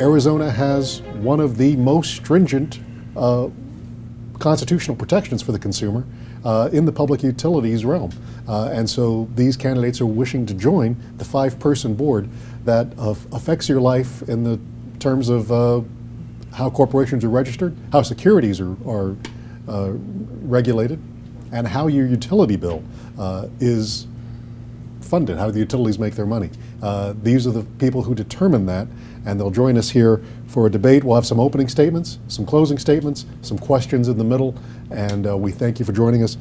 Arizona has one of the most stringent constitutional protections for the consumer in the public utilities realm. And so these candidates are wishing to join the 5-person board that affects your life in the terms of how corporations are registered, how securities are regulated, and how your utility bill is funded, how the utilities make their money. These are the people who determine that, and they'll join us here for a debate. We'll have some opening statements, some closing statements, some questions in the middle, and we thank you for joining us.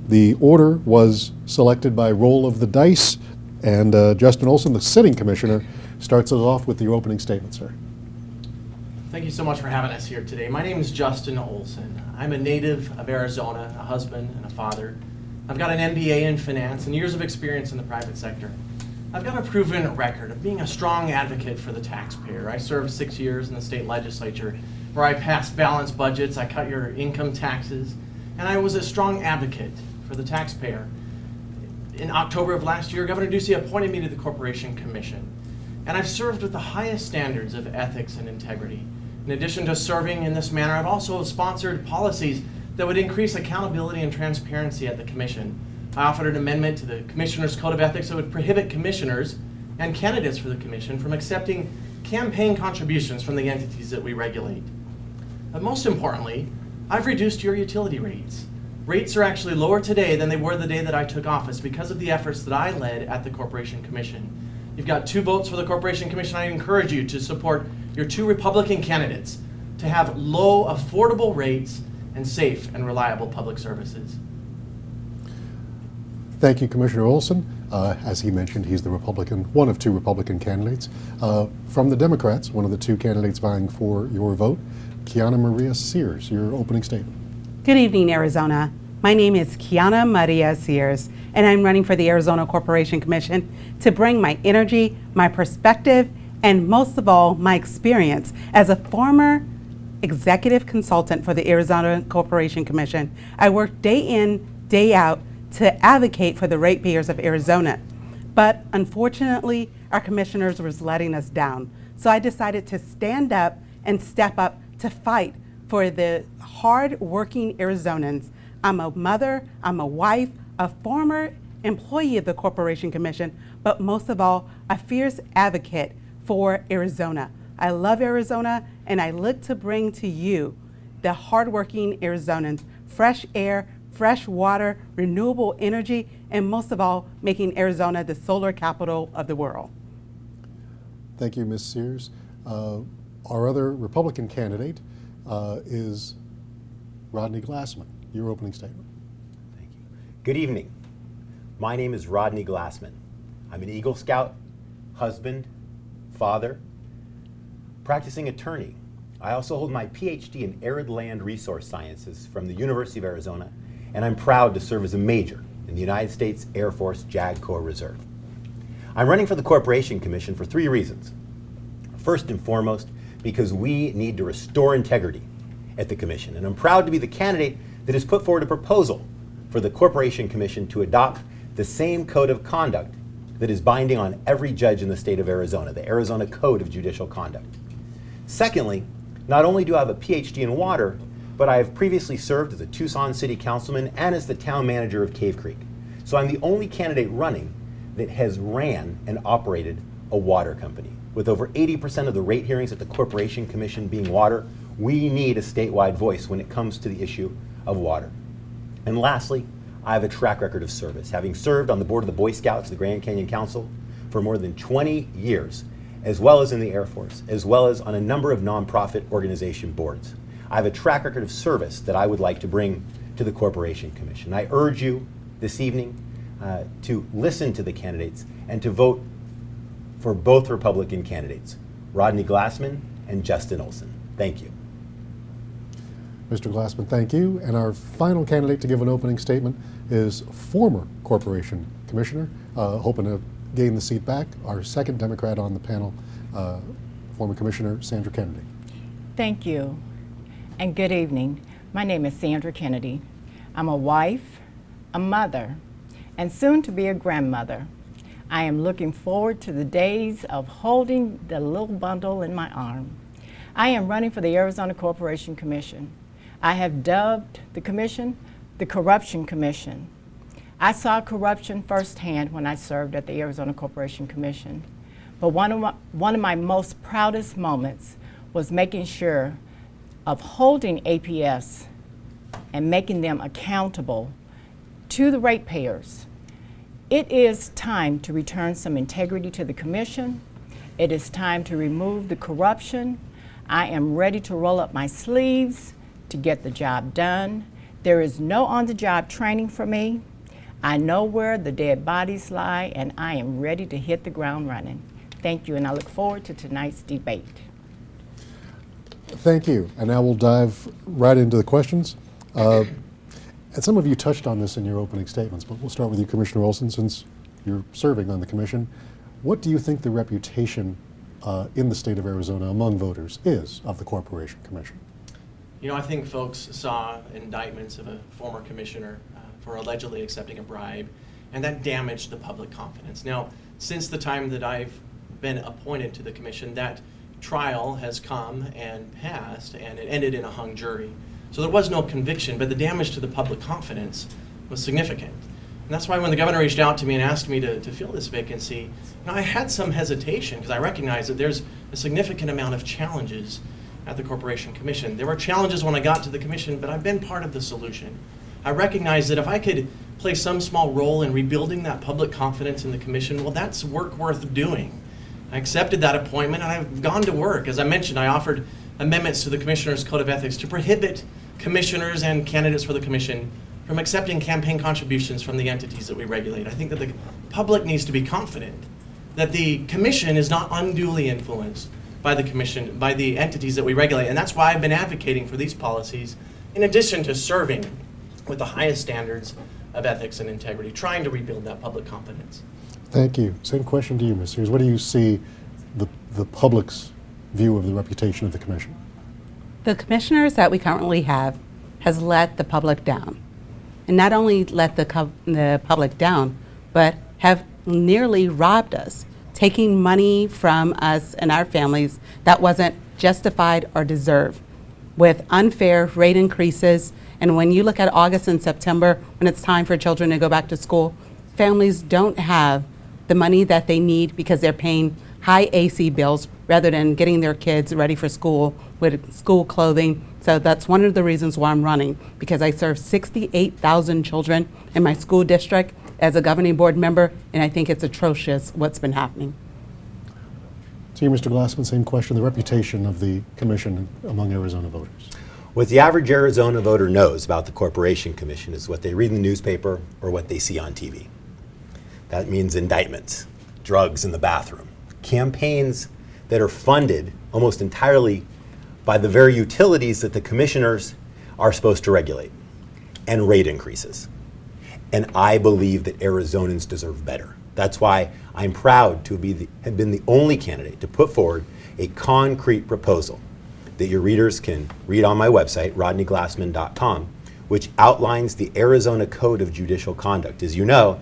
The order was selected by roll of the dice, and Justin Olson, the sitting commissioner, starts us off with your opening statement, sir. Thank you so much for having us here today. My name is Justin Olson. I'm a native of Arizona, a husband and a father. I've got an MBA in finance and years of experience in the private sector. I've got a proven record of being a strong advocate for the taxpayer. I served 6 years in the state legislature where I passed balanced budgets, I cut your income taxes, and I was a strong advocate for the taxpayer. In October of last year, Governor Ducey appointed me to the Corporation Commission, and I've served with the highest standards of ethics and integrity. In addition to serving in this manner, I've also sponsored policies that would increase accountability and transparency at the Commission. I offered an amendment to the Commissioner's Code of Ethics that would prohibit commissioners and candidates for the Commission from accepting campaign contributions from the entities that we regulate. But most importantly, I've reduced your utility rates. Rates are actually lower today than they were the day that I took office because of the efforts that I led at the Corporation Commission. You've got 2 votes for the Corporation Commission. I encourage you to support your 2 Republican candidates to have low, affordable rates and safe and reliable public services. Thank you, Commissioner Olson. As he mentioned, he's the Republican, one of 2 Republican candidates. From the Democrats, one of the 2 candidates vying for your vote, Kiana Maria Sears, your opening statement. Good evening, Arizona. My name is Kiana Maria Sears, and I'm running for the Arizona Corporation Commission to bring my energy, my perspective, and most of all, my experience as a former executive consultant for the Arizona Corporation Commission. I work day in, day out to advocate for the ratepayers of Arizona. But unfortunately, our commissioners was letting us down. So I decided to stand up and step up to fight for the hard-working Arizonans. I'm a mother, I'm a wife, a former employee of the Corporation Commission, but most of all, a fierce advocate for Arizona. I love Arizona, and I look to bring to you, the hardworking Arizonans, fresh air, fresh water, renewable energy, and most of all, making Arizona the solar capital of the world. Thank you, Ms. Sears. Our other Republican candidate is Rodney Glassman. Your opening statement. Thank you. Good evening. My name is Rodney Glassman. I'm an Eagle Scout, husband, father, practicing attorney. I also hold my PhD in Arid Land Resource Sciences from the University of Arizona, and I'm proud to serve as a major in the United States Air Force JAG Corps Reserve. I'm running for the Corporation Commission for 3 reasons. First and foremost, because we need to restore integrity at the Commission, and I'm proud to be the candidate that has put forward a proposal for the Corporation Commission to adopt the same code of conduct that is binding on every judge in the state of Arizona, the Arizona Code of Judicial Conduct. Secondly, not only do I have a PhD in water, but I have previously served as a Tucson City Councilman and as the town manager of Cave Creek. So I'm the only candidate running that has ran and operated a water company. With over 80% of the rate hearings at the Corporation Commission being water, we need a statewide voice when it comes to the issue of water. And lastly, I have a track record of service, having served on the board of the Boy Scouts, the Grand Canyon Council, for more than 20 years, as well as in the Air Force, as well as on a number of nonprofit organization boards. I have a track record of service that I would like to bring to the Corporation Commission. I urge you this evening to listen to the candidates and to vote for both Republican candidates, Rodney Glassman and Justin Olson. Thank you. Mr. Glassman, thank you. And our final candidate to give an opening statement is former Corporation Commissioner, hoping to gain the seat back, our second Democrat on the panel, former Commissioner Sandra Kennedy. Thank you, and good evening. My name is Sandra Kennedy. I'm a wife, a mother, and soon to be a grandmother. I am looking forward to the days of holding the little bundle in my arm. I am running for the Arizona Corporation Commission. I have dubbed the commission the Corruption Commission. I saw corruption firsthand when I served at the Arizona Corporation Commission. But one of my most proudest moments was making sure of holding APS and making them accountable to the ratepayers. It is time to return some integrity to the commission. It is time to remove the corruption. I am ready to roll up my sleeves to get the job done. There is no on-the-job training for me. I know where the dead bodies lie, and I am ready to hit the ground running. Thank you, and I look forward to tonight's debate. Thank you. And now we'll dive right into the questions. And some of you touched on this in your opening statements, but we'll start with you, Commissioner Olson, since you're serving on the commission. What do you think the reputation in the state of Arizona among voters is of the Corporation Commission? You know, I think folks saw indictments of a former commissioner for allegedly accepting a bribe, and that damaged the public confidence. Now, since the time that I've been appointed to the commission, that trial has come and passed, and it ended in a hung jury. So there was no conviction, but the damage to the public confidence was significant. And that's why when the governor reached out to me and asked me to fill this vacancy, you know, I had some hesitation because I recognize that there's a significant amount of challenges at the Corporation Commission. There were challenges when I got to the commission, but I've been part of the solution. I recognize that if I could play some small role in rebuilding that public confidence in the commission, well, that's work worth doing. I accepted that appointment and I've gone to work. As I mentioned, I offered amendments to the Commissioner's Code of Ethics to prohibit commissioners and candidates for the commission from accepting campaign contributions from the entities that we regulate. I think that the public needs to be confident that the commission is not unduly influenced by the commission, by the entities that we regulate. And that's why I've been advocating for these policies, in addition to serving with the highest standards of ethics and integrity, trying to rebuild that public confidence. Thank you. Same question to you, Ms. Sears. What do you see the public's view of the reputation of the commission? The commissioners that we currently have has let the public down. And not only let the public down, but have nearly robbed us, taking money from us and our families that wasn't justified or deserved, with unfair rate increases. And when you look at August and September, when it's time for children to go back to school, families don't have the money that they need because they're paying high AC bills rather than getting their kids ready for school with school clothing. So that's one of the reasons why I'm running, because I serve 68,000 children in my school district as a governing board member, and I think it's atrocious what's been happening. To you, Mr. Glassman, same question, the reputation of the commission among Arizona voters. What the average Arizona voter knows about the Corporation Commission is what they read in the newspaper or what they see on TV. That means indictments, drugs in the bathroom, campaigns that are funded almost entirely by the very utilities that the commissioners are supposed to regulate, and rate increases. And I believe that Arizonans deserve better. That's why I'm proud to have been the only candidate to put forward a concrete proposal that your readers can read on my website, rodneyglassman.com, which outlines the Arizona Code of Judicial Conduct. As you know,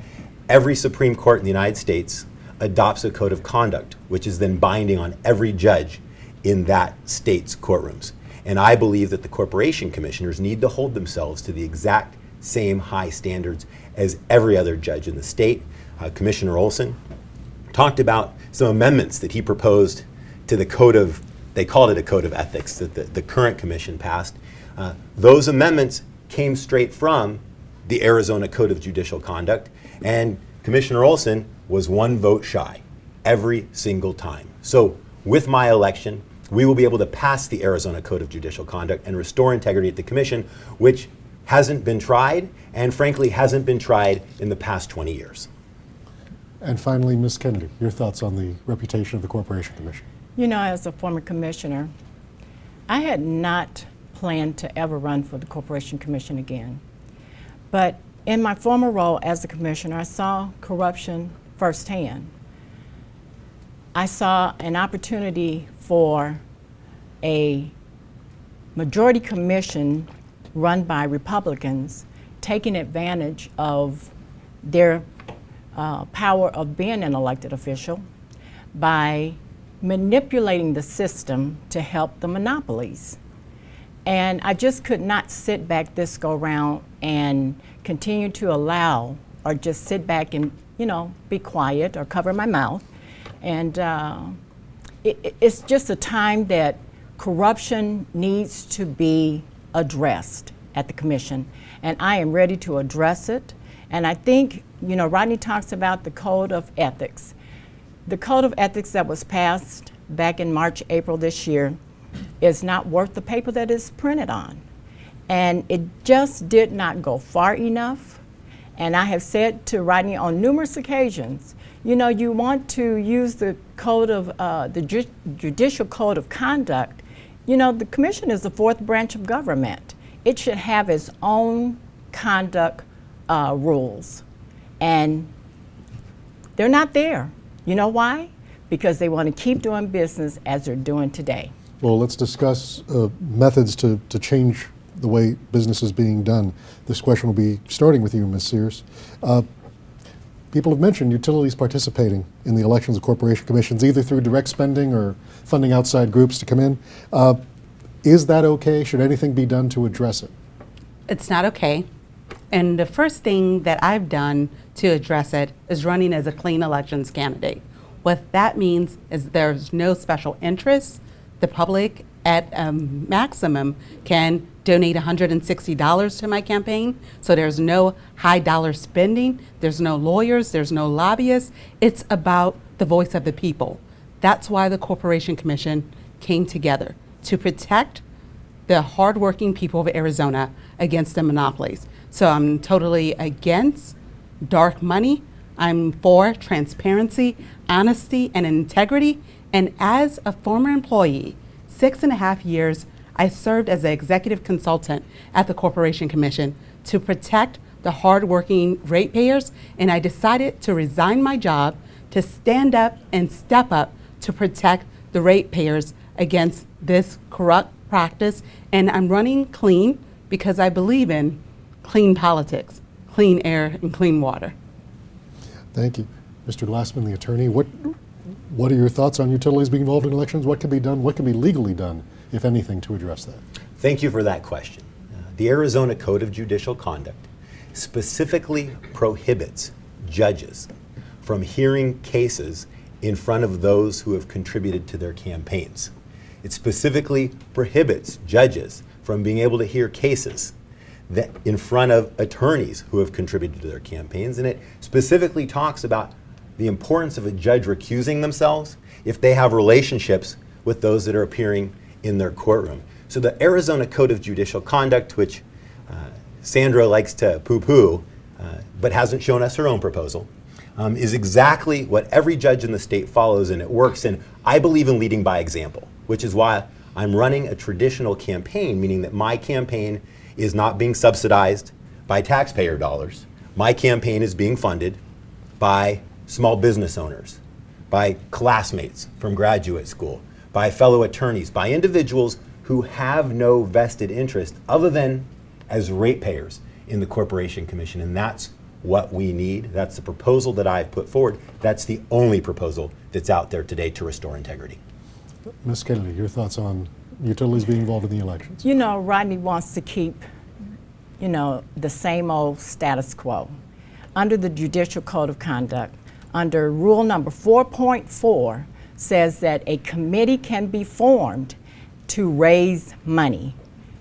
every Supreme Court in the United States adopts a code of conduct, which is then binding on every judge in that state's courtrooms. And I believe that the corporation commissioners need to hold themselves to the exact same high standards as every other judge in the state. Commissioner Olson talked about some amendments that he proposed to the code of, they called it a code of ethics, that the current commission passed. Those amendments came straight from the Arizona Code of Judicial Conduct, and Commissioner Olson was one vote shy every single time. So with my election, we will be able to pass the Arizona Code of Judicial Conduct and restore integrity at the commission, which hasn't been tried, and frankly hasn't been tried in the past 20 years. And finally, Ms. Kennedy, your thoughts on the reputation of the Corporation Commission. You know, as a former commissioner, I had not planned to ever run for the Corporation Commission again. But in my former role as a commissioner, I saw corruption firsthand. I saw an opportunity for a majority commission run by Republicans taking advantage of their power of being an elected official by manipulating the system to help the monopolies. And I just could not sit back this go round and continue to allow or just sit back and, be quiet or cover my mouth. And it's just a time that corruption needs to be addressed at the commission. And I am ready to address it. And I think, Rodney talks about the code of ethics. The code of ethics that was passed back in March, April this year is not worth the paper that it's printed on. And it just did not go far enough. And I have said to Rodney on numerous occasions, you want to use the code of, the judicial code of conduct. The commission is the fourth branch of government. It should have its own conduct rules. And they're not there. You know why? Because they want to keep doing business as they're doing today. Well, let's discuss methods to change the way business is being done. This question will be starting with you, Ms. Sears. People have mentioned utilities participating in the elections of corporation commissions, either through direct spending or funding outside groups to come in. Is that okay? Should anything be done to address it? It's not okay. And the first thing that I've done to address it is running as a clean elections candidate. What that means is there's no special interest. The public at a maximum can donate $160 to my campaign. So there's no high dollar spending. There's no lawyers. There's no lobbyists. It's about the voice of the people. That's why the Corporation Commission came together, to protect the hardworking people of Arizona against the monopolies. So I'm totally against dark money. I'm for transparency, honesty, and integrity. And as a former employee, 6.5 years, I served as an executive consultant at the Corporation Commission to protect the hardworking ratepayers, and I decided to resign my job to stand up and step up to protect the ratepayers against this corrupt practice. And I'm running clean because I believe in clean politics, clean air, and clean water. Thank you. Mr. Glassman, the attorney, what are your thoughts on utilities being involved in elections? What can be done? What can be legally done, if anything, to address that? Thank you for that question. The Arizona Code of Judicial Conduct specifically prohibits judges from hearing cases in front of those who have contributed to their campaigns. It specifically prohibits judges from being able to hear cases that in front of attorneys who have contributed to their campaigns, and it specifically talks about the importance of a judge recusing themselves if they have relationships with those that are appearing in their courtroom. So the Arizona Code of Judicial Conduct, which Sandra likes to poo-poo, but hasn't shown us her own proposal, is exactly what every judge in the state follows, and it works. And I believe in leading by example, which is why I'm running a traditional campaign, meaning that my campaign is not being subsidized by taxpayer dollars. My campaign is being funded by small business owners, by classmates from graduate school, by fellow attorneys, by individuals who have no vested interest other than as ratepayers in the Corporation Commission. And that's what we need. That's the proposal that I've put forward. That's the only proposal that's out there today to restore integrity. Ms. Kennedy, your thoughts on utilities being involved in the elections? Rodney wants to keep, the same old status quo. Under the Judicial Code of Conduct, under rule number 4.4, says that a committee can be formed to raise money.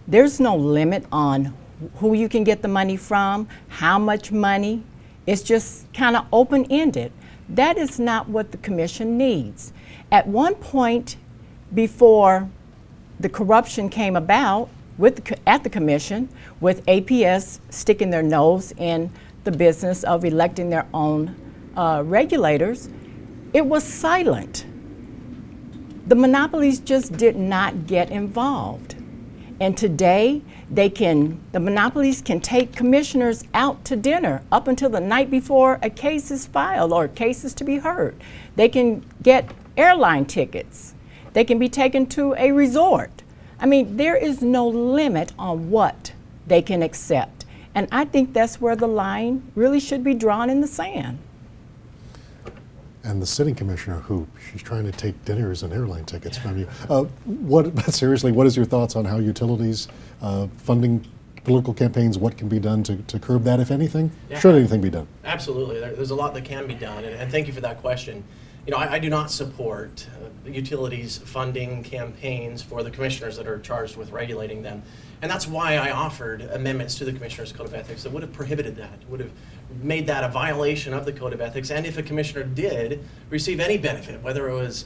There's no limit on who you can get the money from, how much money. It's just kind of open-ended. That is not what the commission needs. At one point, before the corruption came about at the commission, with APS sticking their nose in the business of electing their own regulators, it was silent. The monopolies just did not get involved. And today, the monopolies can take commissioners out to dinner up until the night before a case is filed or a case is to be heard. They can get airline tickets. They can be taken to a resort. I mean, there is no limit on what they can accept. And I think that's where the line really should be drawn in the sand. and the sitting commissioner who she's trying to take dinners and airline tickets from you. Seriously, what is your thoughts on how utilities funding political campaigns, what can be done to curb that, if anything? Yeah. Should anything be done? Absolutely. There's a lot that can be done, and thank you for that question. You know, I do not support utilities funding campaigns for the commissioners that are charged with regulating them. And that's why I offered amendments to the Commissioner's Code of Ethics that would have prohibited that, would have made that a violation of the Code of Ethics. And if a commissioner did receive any benefit, whether it was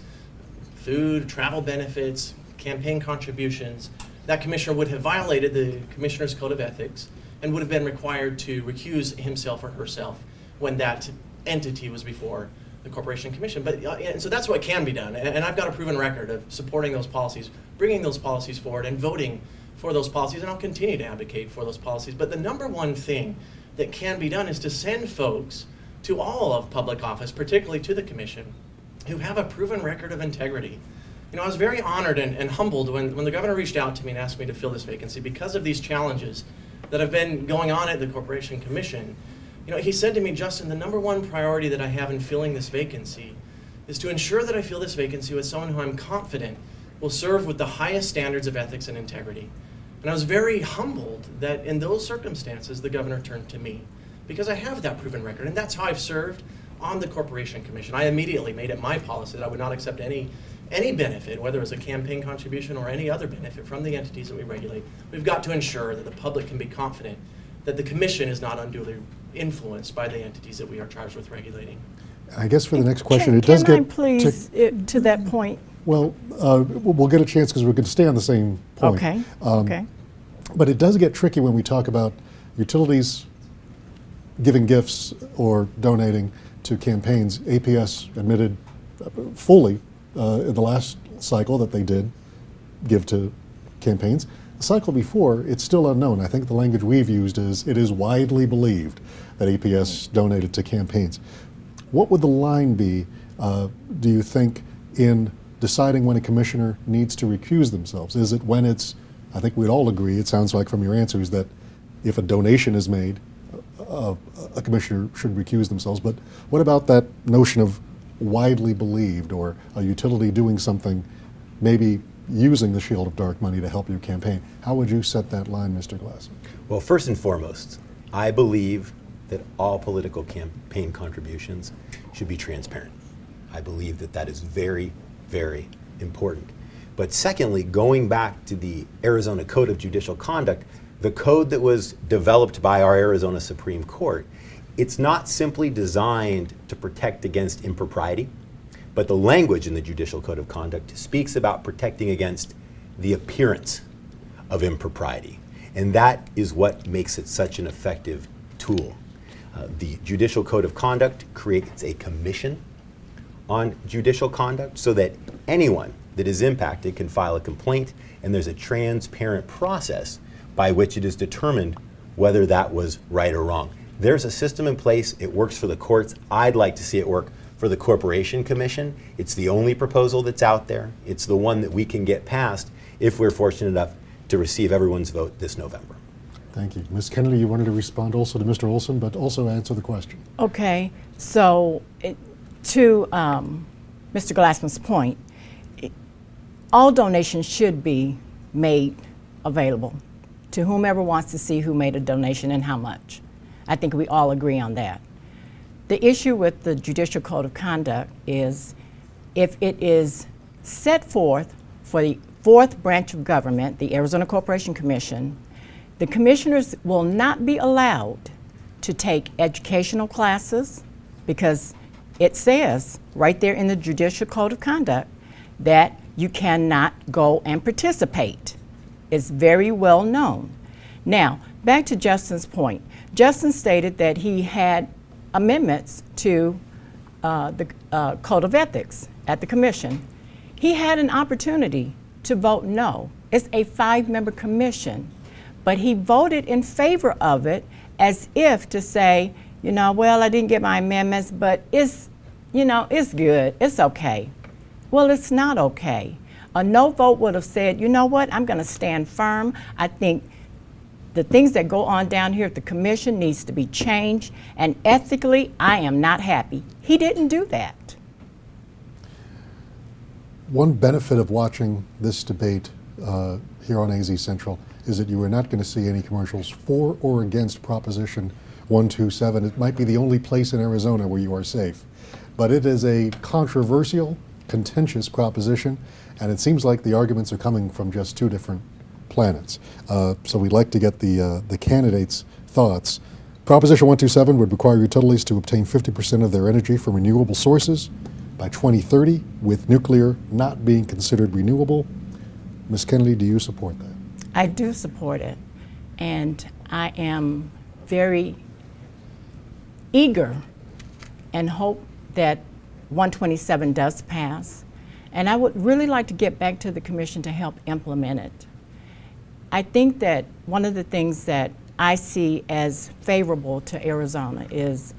food, travel benefits, campaign contributions, that commissioner would have violated the Commissioner's Code of Ethics and would have been required to recuse himself or herself when that entity was before the Corporation Commission. But and so that's what can be done. And I've got a proven record of supporting those policies, bringing those policies forward, and voting for those policies, and I'll continue to advocate for those policies. But the number one thing that can be done is to send folks to all of public office, particularly to the Commission, who have a proven record of integrity. You know, I was very honored and humbled when the governor reached out to me and asked me to fill this vacancy because of these challenges that have been going on at the Corporation Commission. You know, he said to me, Justin, the number one priority that I have in filling this vacancy is to ensure that I fill this vacancy with someone who I'm confident will serve with the highest standards of ethics and integrity. And I was very humbled that in those circumstances, the governor turned to me because I have that proven record. And that's how I've served on the Corporation Commission. I immediately made it my policy that I would not accept any benefit, whether it was a campaign contribution or any other benefit from the entities that we regulate. We've got to ensure that the public can be confident that the Commission is not unduly influenced by the entities that we are charged with regulating. I guess for the next question, Can it does I get please, to that point? well. We'll get a chance because we're going to stay on the same point. Okay. Okay. But it does get tricky when we talk about utilities giving gifts or donating to campaigns. APS admitted fully in the last cycle that they did give to campaigns. The cycle before, it's still unknown. I think the language we've used is it is widely believed that APS donated to campaigns. What would the line be, do you think, in deciding when a commissioner needs to recuse themselves? Is it when it's, I think we'd all agree, it sounds like from your answers, that if a donation is made, a commissioner should recuse themselves. But what about that notion of widely believed, or a utility doing something, maybe using the shield of dark money to help your campaign? How would you set that line, Mr. Glassman? Well, first and foremost, I believe that all political campaign contributions should be transparent. I believe that that is very, very important. But secondly, going back to the Arizona Code of Judicial Conduct, the code that was developed by our Arizona Supreme Court, it's not simply designed to protect against impropriety, but the language in the Judicial Code of Conduct speaks about protecting against the appearance of impropriety. And that is what makes it such an effective tool. The Judicial Code of Conduct creates a commission on judicial conduct so that anyone that is impacted can file a complaint, and there's a transparent process by which it is determined whether that was right or wrong. There's a system in place. It works for the courts. I'd like to see it work for the Corporation Commission. It's the only proposal that's out there. It's the one that we can get passed if we're fortunate enough to receive everyone's vote this November. Thank you. Ms. Kennedy, you wanted to respond also to Mr. Olson, but also answer the question. Okay, so to Mr. Glassman's point, all donations should be made available to whomever wants to see who made a donation and how much. I think we all agree on that. The issue with the Judicial Code of Conduct is if it is set forth for the fourth branch of government, the Arizona Corporation Commission, the commissioners will not be allowed to take educational classes because it says right there in the Judicial Code of Conduct that you cannot go and participate. It's very well known. Now, back to Justin's point. Justin stated that he had amendments to the Code of Ethics at the Commission. He had an opportunity to vote no. It's a 5-member commission, but he voted in favor of it as if to say, you know, well, I didn't get my amendments, but it's, you know, it's good, it's okay. Well, it's not okay. A no vote would have said, you know what, I'm going to stand firm. I think the things that go on down here at the commission needs to be changed, and ethically, I am not happy. He didn't do that. One benefit of watching this debate here on AZ Central is that you are not going to see any commercials for or against Proposition 127. It might be the only place in Arizona where you are safe. But it is a controversial, contentious proposition, and it seems like the arguments are coming from just two different planets. So we'd like to get the candidates' thoughts. Proposition 127 would require utilities to obtain 50% of their energy from renewable sources by 2030, with nuclear not being considered renewable. Ms. Kennedy, do you support that? I do support it, and I am very eager and hope that 127 does pass. And I would really like to get back to the commission to help implement it. I think that one of the things that I see as favorable to Arizona is,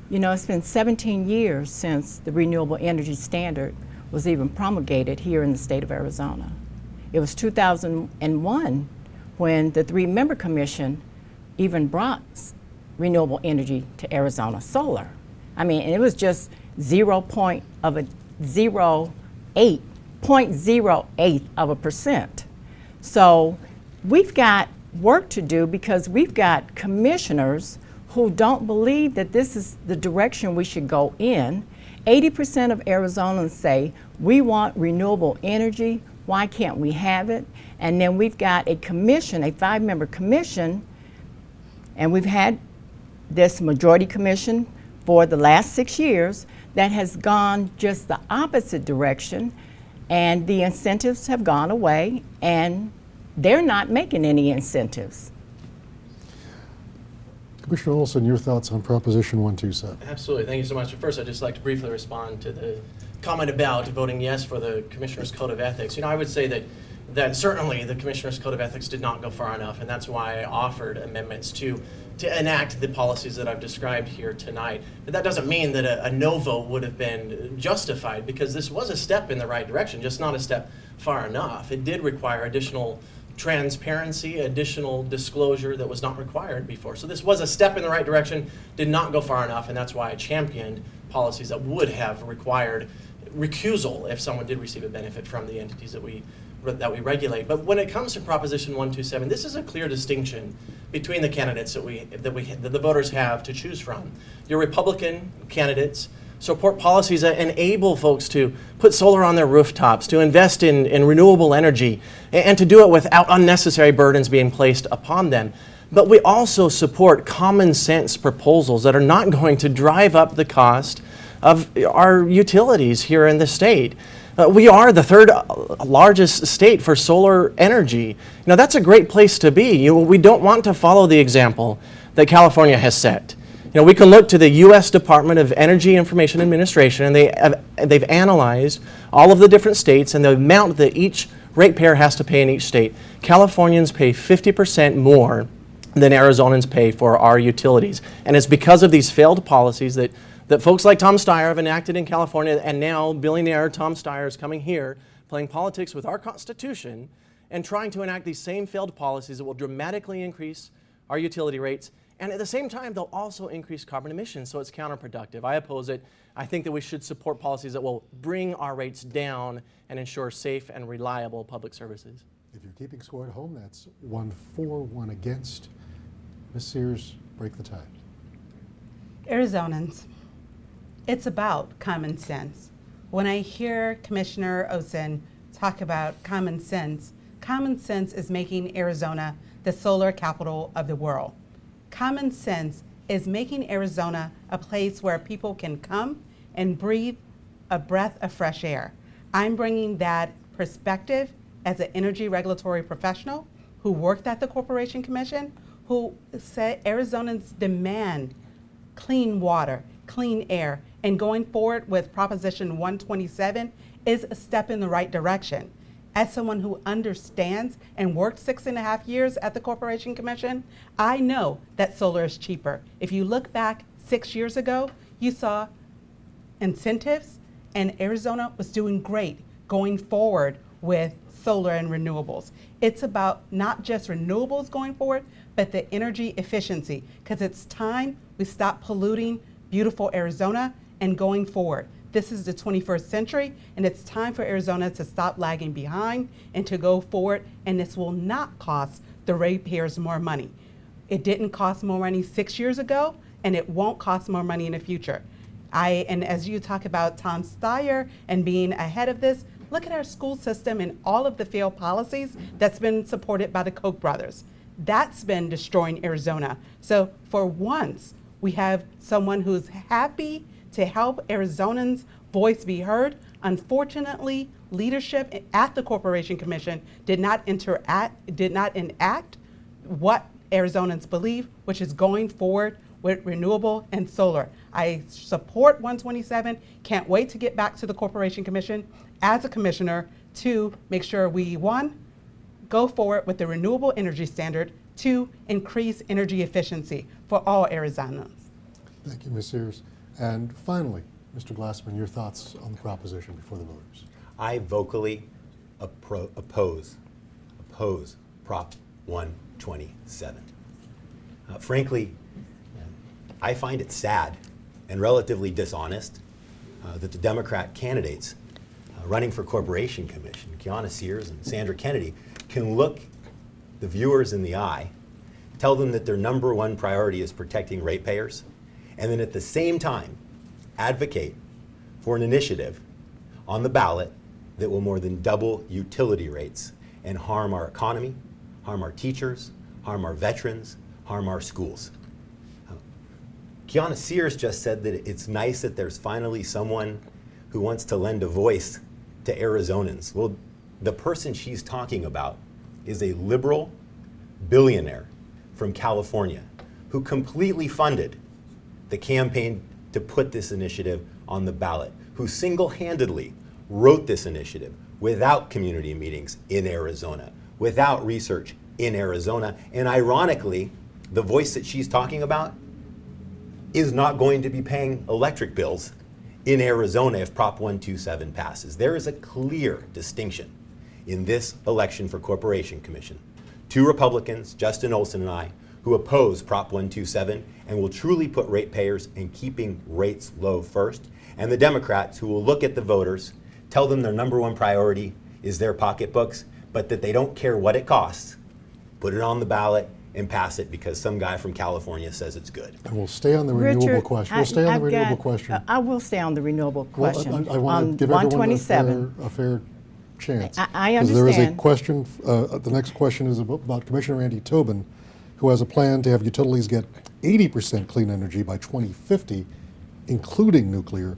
you know, it's been 17 years since the renewable energy standard was even promulgated here in the state of Arizona. It was 2001 when the three-member commission even brought renewable energy to Arizona, solar. I mean, and it was just 0.08%. So we've got work to do because we've got commissioners who don't believe that this is the direction we should go in. 80% of Arizonans say, we want renewable energy, why can't we have it? And then we've got a commission, a 5-member commission, and we've had this majority commission for the last 6 years that has gone just the opposite direction, and the incentives have gone away, and they're not making any incentives. Commissioner Olson, your thoughts on Proposition 127? Absolutely. Thank you so much. First, I'd just like to briefly respond to the comment about voting yes for the Commissioner's Code of Ethics. You know, I would say that certainly the Commissioner's Code of Ethics did not go far enough, and that's why I offered amendments to enact the policies that I've described here tonight. But that doesn't mean that a no vote would have been justified, because this was a step in the right direction, just not a step far enough. It did require additional transparency, additional disclosure that was not required before. So this was a step in the right direction, did not go far enough, and that's why I championed policies that would have required recusal if someone did receive a benefit from the entities that we regulate. But when it comes to Proposition 127, this is a clear distinction between the candidates that the voters have to choose from. Your Republican candidates support policies that enable folks to put solar on their rooftops, to invest in renewable energy, and to do it without unnecessary burdens being placed upon them. But we also support common sense proposals that are not going to drive up the cost of our utilities here in the state. We are the third largest state for solar energy. Now, that's a great place to be. We don't want to follow the example that California has set. You know, we can look to the U.S. Department of Energy Information Administration, and they've analyzed all of the different states and the amount that each ratepayer has to pay in each state. Californians pay 50% more than Arizonans pay for our utilities. And it's because of these failed policies that folks like Tom Steyer have enacted in California, and now billionaire Tom Steyer is coming here, playing politics with our Constitution and trying to enact these same failed policies that will dramatically increase our utility rates. And at the same time, they'll also increase carbon emissions, so it's counterproductive. I oppose it. I think that we should support policies that will bring our rates down and ensure safe and reliable public services. If you're keeping score at home, that's 1 for, 1 against. Ms. Sears, break the tie. Arizonans, it's about common sense. When I hear Commissioner Olson talk about common sense is making Arizona the solar capital of the world. Common sense is making Arizona a place where people can come and breathe a breath of fresh air. I'm bringing that perspective as an energy regulatory professional who worked at the Corporation Commission, who said Arizonans demand clean water, clean air, and going forward with Proposition 127 is a step in the right direction. As someone who understands and worked 6.5 years at the Corporation Commission, I know that solar is cheaper. If you look back 6 years ago, you saw incentives, and Arizona was doing great going forward with solar and renewables. It's about not just renewables going forward, but the energy efficiency, because it's time we stop polluting beautiful Arizona and going forward. This is the 21st century, and it's time for Arizona to stop lagging behind and to go forward, and this will not cost the ratepayers more money. It didn't cost more money 6 years ago, and it won't cost more money in the future. And as you talk about Tom Steyer and being ahead of this, look at our school system and all of the failed policies that's been supported by the Koch brothers. That's been destroying Arizona. So for once, we have someone who's happy to help Arizonans' voice be heard. Unfortunately, leadership at the Corporation Commission did not enact what Arizonans believe, which is going forward with renewable and solar. I support 127, can't wait to get back to the Corporation Commission as a commissioner to make sure we, one, go forward with the renewable energy standard, two, increase energy efficiency for all Arizonans. Thank you, Ms. Sears. And finally, Mr. Glassman, your thoughts on the proposition before the voters. I vocally oppose Prop 127. Frankly, I find it sad and relatively dishonest that the Democrat candidates running for Corporation Commission, Kiana Sears and Sandra Kennedy, can look the viewers in the eye, tell them that their number one priority is protecting ratepayers, and then at the same time advocate for an initiative on the ballot that will more than double utility rates and harm our economy, harm our teachers, harm our veterans, harm our schools. Kiana Sears just said that it's nice that there's finally someone who wants to lend a voice to Arizonans. Well, the person she's talking about is a liberal billionaire from California who completely funded the campaign to put this initiative on the ballot, who single-handedly wrote this initiative without community meetings in Arizona, without research in Arizona, and ironically, the voice that she's talking about is not going to be paying electric bills in Arizona if Prop 127 passes. There is a clear distinction in this election for Corporation Commission. Two Republicans, Justin Olson and I, who oppose Prop 127 and will truly put ratepayers and keeping rates low first, and the Democrats who will look at the voters, tell them their number one priority is their pocketbooks, but that they don't care what it costs, put it on the ballot and pass it because some guy from California says it's good. And we'll stay on the renewable question. We'll stay on the renewable question. I will stay on the renewable question. I want to give everyone a fair chance. I understand. Because there is a question, the next question is about Commissioner Andy Tobin, who has a plan to have utilities get 80% clean energy by 2050, including nuclear.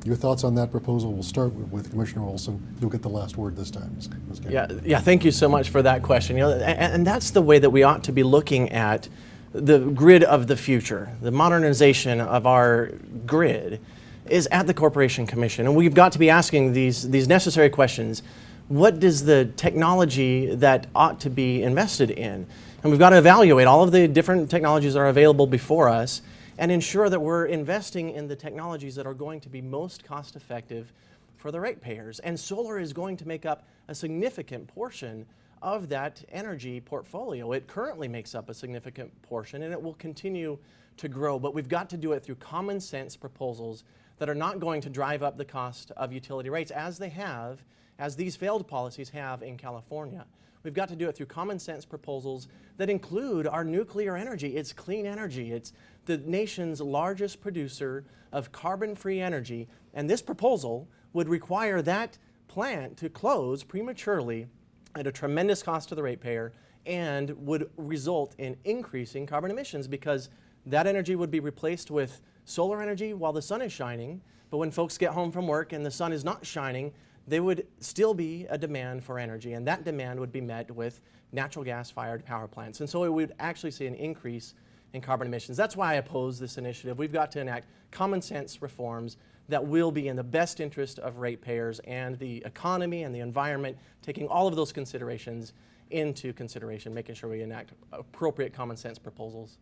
Your thoughts on that proposal? We'll start with Commissioner Olson. You'll get the last word this time, Ms. Kennedy. Yeah. Thank you so much for that question. And that's the way that we ought to be looking at the grid of the future. The modernization of our grid is at the Corporation Commission, and we've got to be asking these necessary questions. What is the technology that ought to be invested in? And we've got to evaluate all of the different technologies that are available before us and ensure that we're investing in the technologies that are going to be most cost effective for the ratepayers. And solar is going to make up a significant portion of that energy portfolio. It currently makes up a significant portion and it will continue to grow, but we've got to do it through common sense proposals that are not going to drive up the cost of utility rates as these failed policies have in California. We've got to do it through common sense proposals that include our nuclear energy. It's clean energy. It's the nation's largest producer of carbon-free energy, and this proposal would require that plant to close prematurely at a tremendous cost to the ratepayer and would result in increasing carbon emissions because that energy would be replaced with solar energy while the sun is shining, but when folks get home from work and the sun is not shining, there would still be a demand for energy, and that demand would be met with natural gas-fired power plants. And so we would actually see an increase in carbon emissions. That's why I oppose this initiative. We've got to enact common sense reforms that will be in the best interest of ratepayers and the economy and the environment, taking all of those considerations into consideration, making sure we enact appropriate common sense proposals.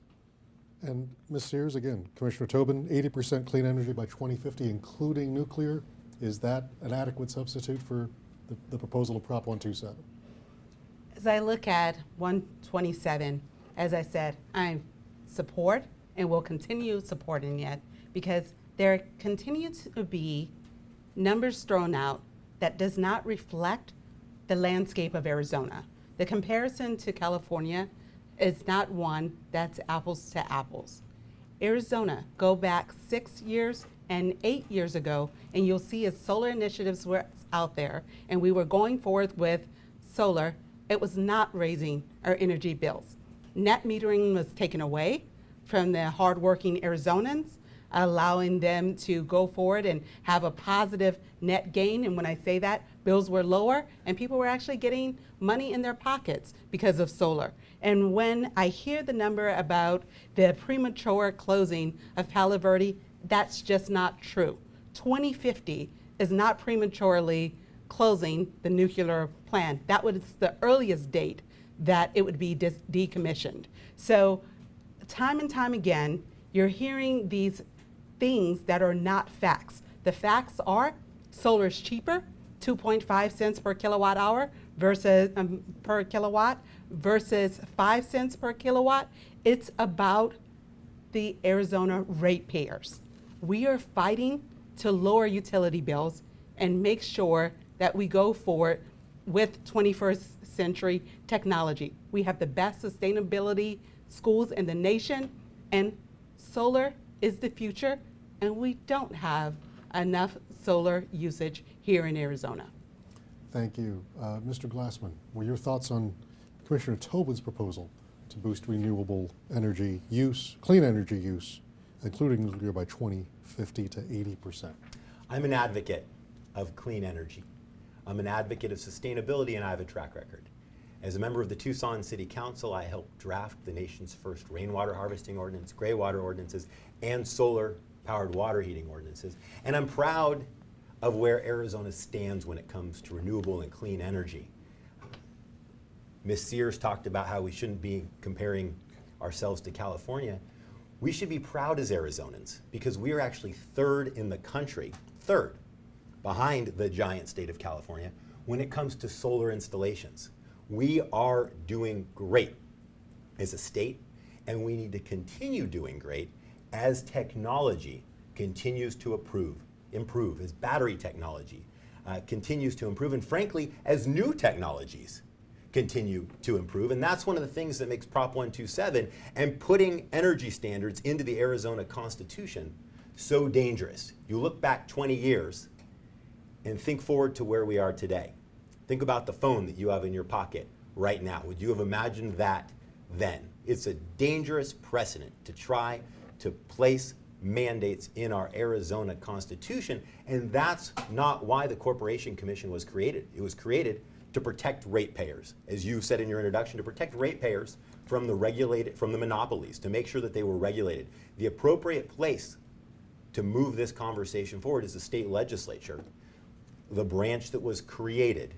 And Ms. Sears, again, Commissioner Tobin, 80% clean energy by 2050, including nuclear. Is that an adequate substitute for the proposal of Prop 127? As I look at 127, as I said, I support and will continue supporting it because there continue to be numbers thrown out that does not reflect the landscape of Arizona. The comparison to California is not one that's apples to apples. Arizona, go back 6 years and 8 years ago, and you'll see as solar initiatives were out there, and we were going forward with solar, it was not raising our energy bills. Net metering was taken away from the hardworking Arizonans, allowing them to go forward and have a positive net gain. And when I say that, bills were lower and people were actually getting money in their pockets because of solar. And when I hear the number about the premature closing of Palo Verde, that's just not true. 2050 is not prematurely closing the nuclear plant. That was the earliest date that it would be decommissioned. So time and time again, you're hearing these things that are not facts. The facts are solar is cheaper, 2.5 cents per kilowatt hour versus per kilowatt versus 5 cents per kilowatt. It's about the Arizona ratepayers. We are fighting to lower utility bills and make sure that we go forward with 21st century technology. We have the best sustainability schools in the nation, and solar is the future, and we don't have enough solar usage here in Arizona. Thank you. Mr. Glassman, were your thoughts on Commissioner Tobin's proposal to boost renewable energy use, clean energy use, including nuclear by 2050 to 80%? I'm an advocate of clean energy. I'm an advocate of sustainability, and I have a track record. As a member of the Tucson City Council, I helped draft the nation's first rainwater harvesting ordinance, gray water ordinances, and solar-powered water heating ordinances. And I'm proud of where Arizona stands when it comes to renewable and clean energy. Ms. Sears talked about how we shouldn't be comparing ourselves to California. We should be proud as Arizonans because we are actually third in the country, third, behind the giant state of California when it comes to solar installations. We are doing great as a state, and we need to continue doing great as technology continues to improve, as battery technology continues to improve, and frankly, as new technologies continue to improve. And that's one of the things that makes Prop 127 and putting energy standards into the Arizona Constitution so dangerous. You look back 20 years and think forward to where we are today. Think about the phone that you have in your pocket right now. Would you have imagined that then? It's a dangerous precedent to try to place mandates in our Arizona Constitution, and that's not why the Corporation Commission was created. It was created to protect ratepayers, as you said in your introduction, to protect ratepayers from the monopolies, to make sure that they were regulated. The appropriate place to move this conversation forward is the state legislature, the branch that was created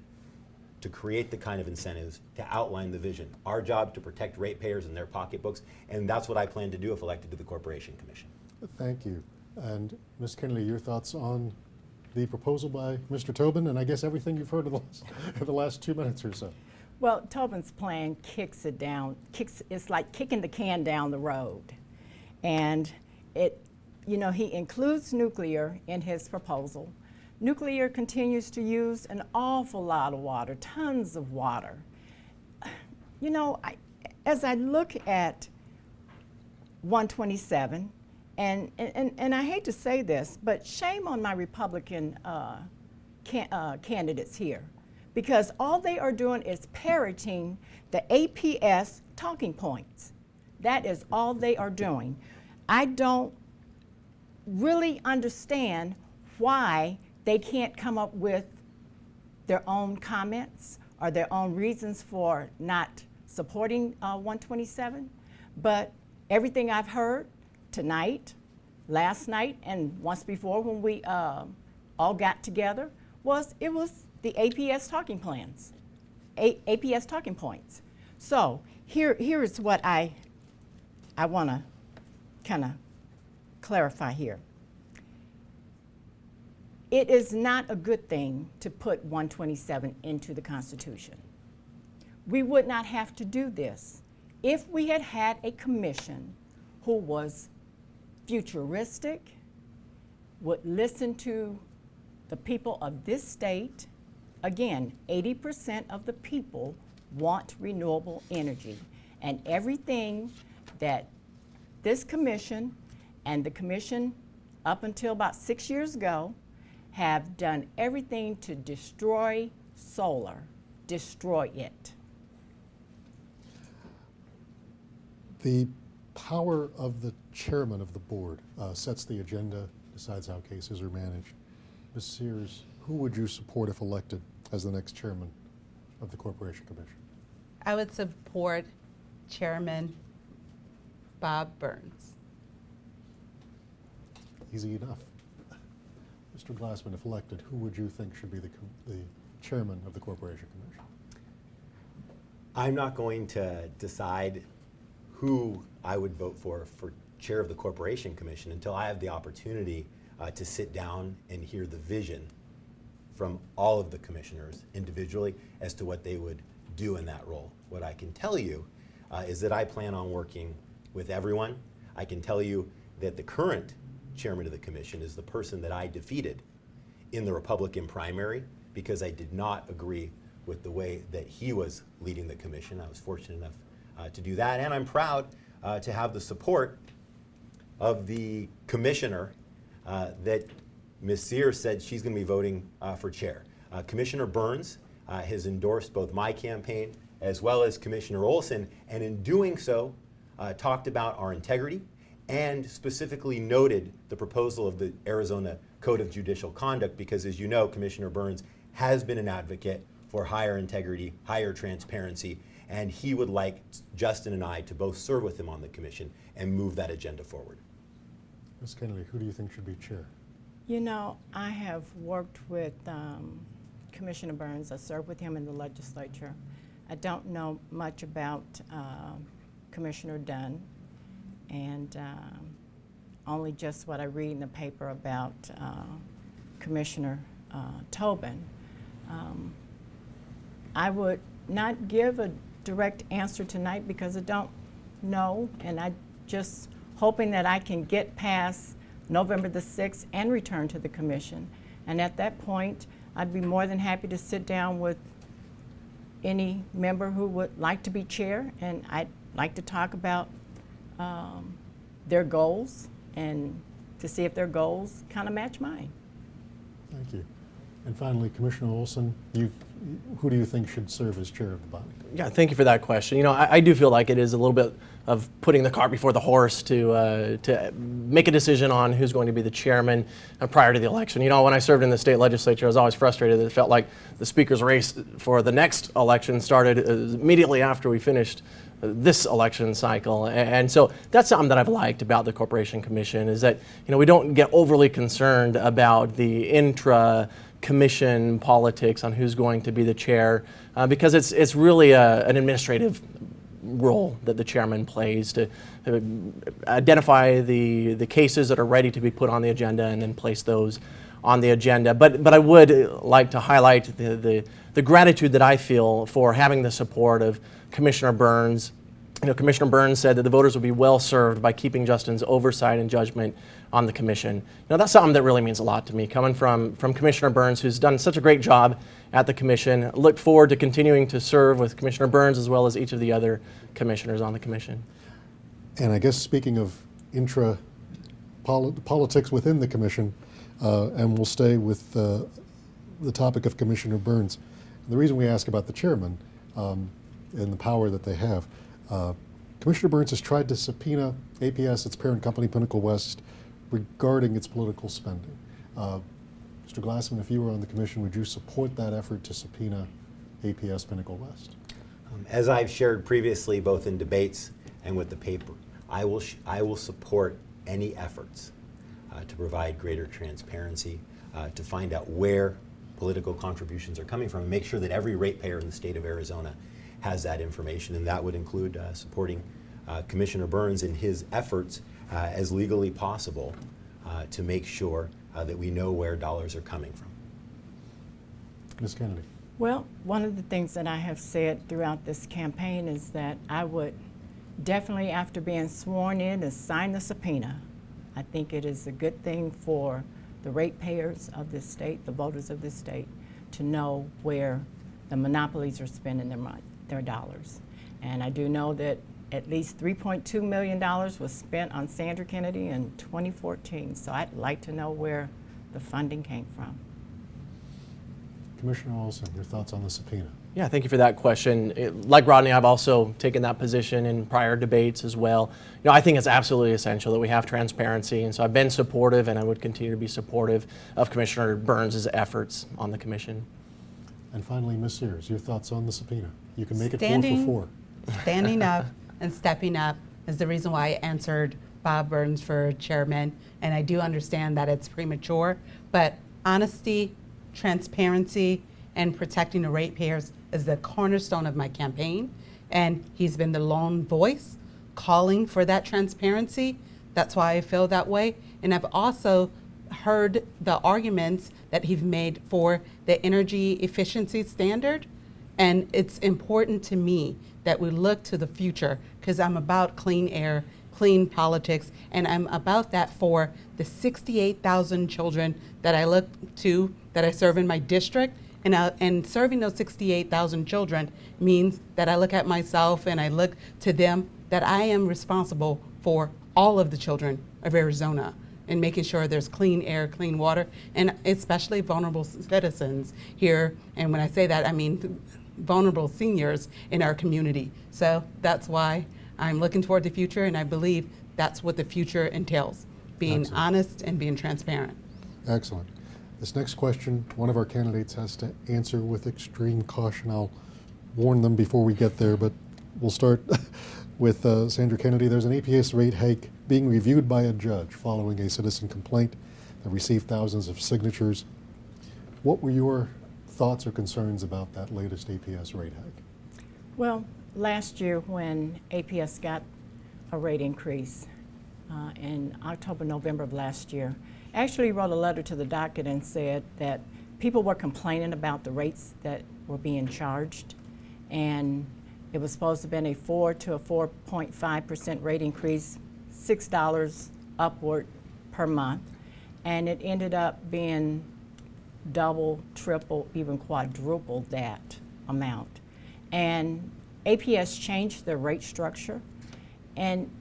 to create the kind of incentives to outline the vision. Our job to protect ratepayers and their pocketbooks, and that's what I plan to do if elected to the Corporation Commission. Thank you. And Ms. Kennedy, your thoughts on the proposal by Mr. Tobin, and I guess everything you've heard of the last 2 minutes or so? Well, Tobin's plan it's like kicking the can down the road. And he includes nuclear in his proposal. Nuclear continues to use an awful lot of water, tons of water. As I look at 127, and I hate to say this, but shame on my Republican candidates here, because all they are doing is parroting the APS talking points. That is all they are doing. I don't really understand why they can't come up with their own comments or their own reasons for not supporting 127. But everything I've heard tonight, last night, and once before when we all got together was the APS talking plans, APS talking points. So here is what I want to kind of clarify here. It is not a good thing to put 127 into the Constitution. We would not have to do this if we had had a commission who was futuristic, would listen to the people of this state, again, 80% of the people want renewable energy. And everything that this commission and the commission up until about 6 years ago have done everything to destroy solar, destroy it. The power of the chairman of the board sets the agenda, decides how cases are managed. Ms. Sears, who would you support if elected as the next chairman of the Corporation Commission? I would support Chairman Bob Burns. Easy enough. Mr. Glassman, if elected, who would you think should be the chairman of the Corporation Commission? I'm not going to decide who I would vote for chair of the Corporation Commission until I have the opportunity to sit down and hear the vision from all of the commissioners individually as to what they would do in that role. What I can tell you is that I plan on working with everyone. I can tell you that the current chairman of the commission is the person that I defeated in the Republican primary because I did not agree with the way that he was leading the commission. I was fortunate enough to do that, and I'm proud to have the support of the commissioner that Ms. Sears said she's going to be voting for chair. Commissioner Burns has endorsed both my campaign as well as Commissioner Olson, and in doing so, talked about our integrity and specifically noted the proposal of the Arizona Code of Judicial Conduct because, as you know, Commissioner Burns has been an advocate for higher integrity, higher transparency, and he would like Justin and I to both serve with him on the commission and move that agenda forward. Ms. Kennedy, who do you think should be chair? You know, I have worked with Commissioner Burns. I served with him in the legislature. I don't know much about Commissioner Dunn, and only just what I read in the paper about Commissioner Tobin. I would not give a direct answer tonight because I don't know, and I just hoping that I can get past November the 6th and return to the commission. And at that point, I'd be more than happy to sit down with any member who would like to be chair, and I'd like to talk about their goals and to see if their goals kind of match mine. Thank you. And finally, Commissioner Olson, who do you think should serve as chair of the body? Yeah, thank you for that question. You know, I do feel like it is a little bit of putting the cart before the horse to make a decision on who's going to be the chairman prior to the election. You know, when I served in the state legislature, I was always frustrated that it felt like the speaker's race for the next election started immediately after we finished this election cycle. And so that's something that I've liked about the Corporation Commission is that, you know, we don't get overly concerned about the intra-commission politics on who's going to be the chair because it's really an administrative role that the chairman plays to identify the cases that are ready to be put on the agenda and then place those on the agenda. But I would like to highlight the gratitude that I feel for having the support of Commissioner Burns. You know, Commissioner Burns said that the voters would be well served by keeping Justin's oversight and judgment on the commission. Now, that's something that really means a lot to me, coming from Commissioner Burns, who's done such a great job at the commission. Look forward to continuing to serve with Commissioner Burns as well as each of the other commissioners on the commission. And I guess speaking of politics within the commission, and we'll stay with the topic of Commissioner Burns. The reason we ask about the chairman and the power that they have, Commissioner Burns has tried to subpoena APS, its parent company, Pinnacle West, regarding its political spending. Mr. Glassman, if you were on the commission, would you support that effort to subpoena APS Pinnacle West? As I've shared previously, both in debates and with the paper, I will support any efforts to provide greater transparency, to find out where political contributions are coming from, and make sure that every ratepayer in the state of Arizona has that information, and that would include supporting Commissioner Burns in his efforts as legally possible to make sure that we know where dollars are coming from. Ms. Kennedy. Well, one of the things that I have said throughout this campaign is that I would definitely, after being sworn in, sign the subpoena. I think it is a good thing for the ratepayers of this state, the voters of this state, to know where the monopolies are spending their dollars. And I do know that at least $3.2 million was spent on Sandra Kennedy in 2014. So I'd like to know where the funding came from. Commissioner Olson, your thoughts on the subpoena? Yeah, thank you for that question. Like Rodney, I've also taken that position in prior debates as well. You know, I think it's absolutely essential that we have transparency, and so I've been supportive, and I would continue to be supportive of Commissioner Burns' efforts on the commission. And finally, Ms. Sears, your thoughts on the subpoena? You can make it 4 Standing- for 4. Standing up and stepping up is the reason why I answered Bob Burns for chairman, and I do understand that it's premature, but honesty, transparency, and protecting the ratepayers is the cornerstone of my campaign, and he's been the lone voice calling for that transparency. That's why I feel that way, and I've also heard the arguments that he's made for the energy efficiency standard, and it's important to me that we look to the future, because I'm about clean air, clean politics, and I'm about that for the 68,000 children that I look to, that I serve in my district. And serving those 68,000 children means that I look at myself and I look to them, that I am responsible for all of the children of Arizona and making sure there's clean air, clean water, and especially vulnerable citizens here. And when I say that, I mean vulnerable seniors in our community. So that's why I'm looking toward the future, and I believe that's what the future entails, being Excellent. honest and being transparent. Excellent. This next question, one of our candidates has to answer with extreme caution. I'll warn them before we get there, but we'll start with Sandra Kennedy. There's an APS rate hike being reviewed by a judge following a citizen complaint that received thousands of signatures. What were your thoughts or concerns about that latest APS rate hike? Well, last year when APS got a rate increase in October, November of last year, I actually wrote a letter to the docket and said that people were complaining about the rates that were being charged, and it was supposed to have been a 4 to a 4.5% rate increase, $6 upward per month, and it ended up being double, triple, even quadruple that amount. And APS changed their rate structure, and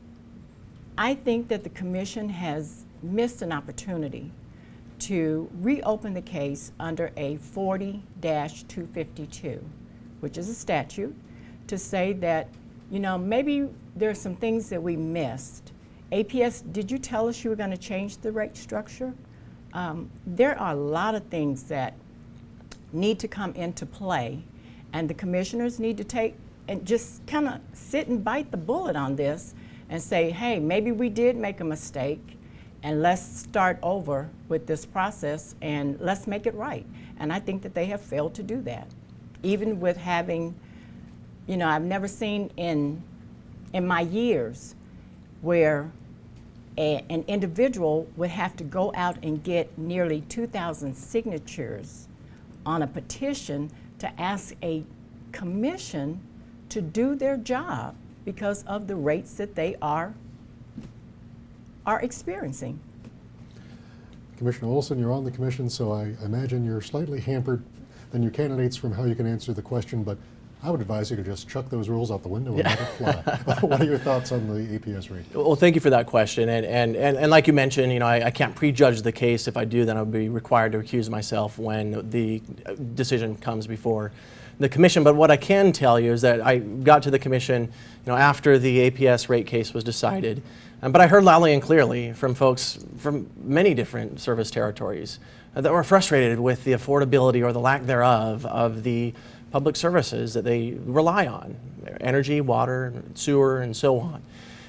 I think that the commission has missed an opportunity to reopen the case under a 40-252, which is a statute, to say that, you know, maybe there's some things that we missed. APS, did you tell us you were going to change the rate structure? There are a lot of things that need to come into play, and the commissioners need to take and just kind of sit and bite the bullet on this and say, hey, maybe we did make a mistake, and let's start over with this process and let's make it right. And I think that they have failed to do that. Even with having, you know, I've never seen in my years where an individual would have to go out and get nearly 2,000 signatures on a petition to ask a commission to do their job because of the rates that they are experiencing. Commissioner Olson, you're on the commission, so I imagine you're slightly hampered than your candidates from how you can answer the question, but I would advise you to just chuck those rules out the window and let it fly. What are your thoughts on the APS rate? Well, thank you for that question. And like you mentioned, you know, I can't prejudge the case. If I do, then I'll be required to recuse myself when the decision comes before the commission. But what I can tell you is that I got to the commission, you know, after the APS rate case was decided. But I heard loudly and clearly from folks from many different service territories that were frustrated with the affordability or the lack thereof of the public services that they rely on, energy, water, sewer, and so on.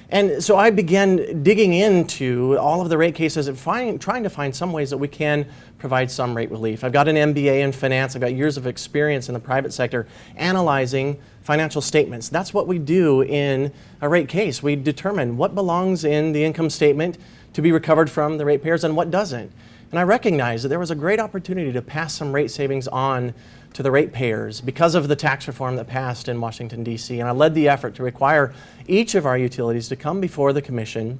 And so I began digging into all of the rate cases and trying to find some ways that we can provide some rate relief. I've got an MBA in finance. I've got years of experience in the private sector analyzing financial statements. That's what we do in a rate case. We determine what belongs in the income statement to be recovered from the ratepayers and what doesn't. And I recognize that there was a great opportunity to pass some rate savings on to the ratepayers because of the tax reform that passed in Washington, D.C. And I led the effort to require each of our utilities to come before the commission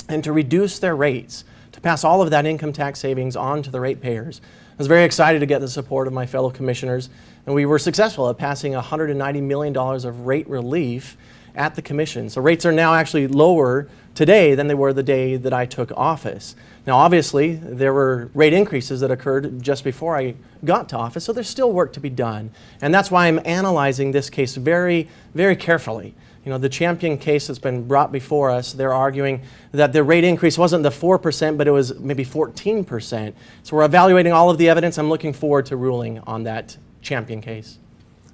and to reduce their rates to pass all of that income tax savings on to the ratepayers. I was very excited to get the support of my fellow commissioners, and we were successful at passing $190 million of rate relief at the commission. So rates are now actually lower today than they were the day that I took office. Now obviously there were rate increases that occurred just before I got to office, so there's still work to be done. And that's why I'm analyzing this case very, very carefully. You know, the Champion case that's been brought before us, they're arguing that the rate increase wasn't the 4%, but it was maybe 14%. So we're evaluating all of the evidence. I'm looking forward to ruling on that Champion case.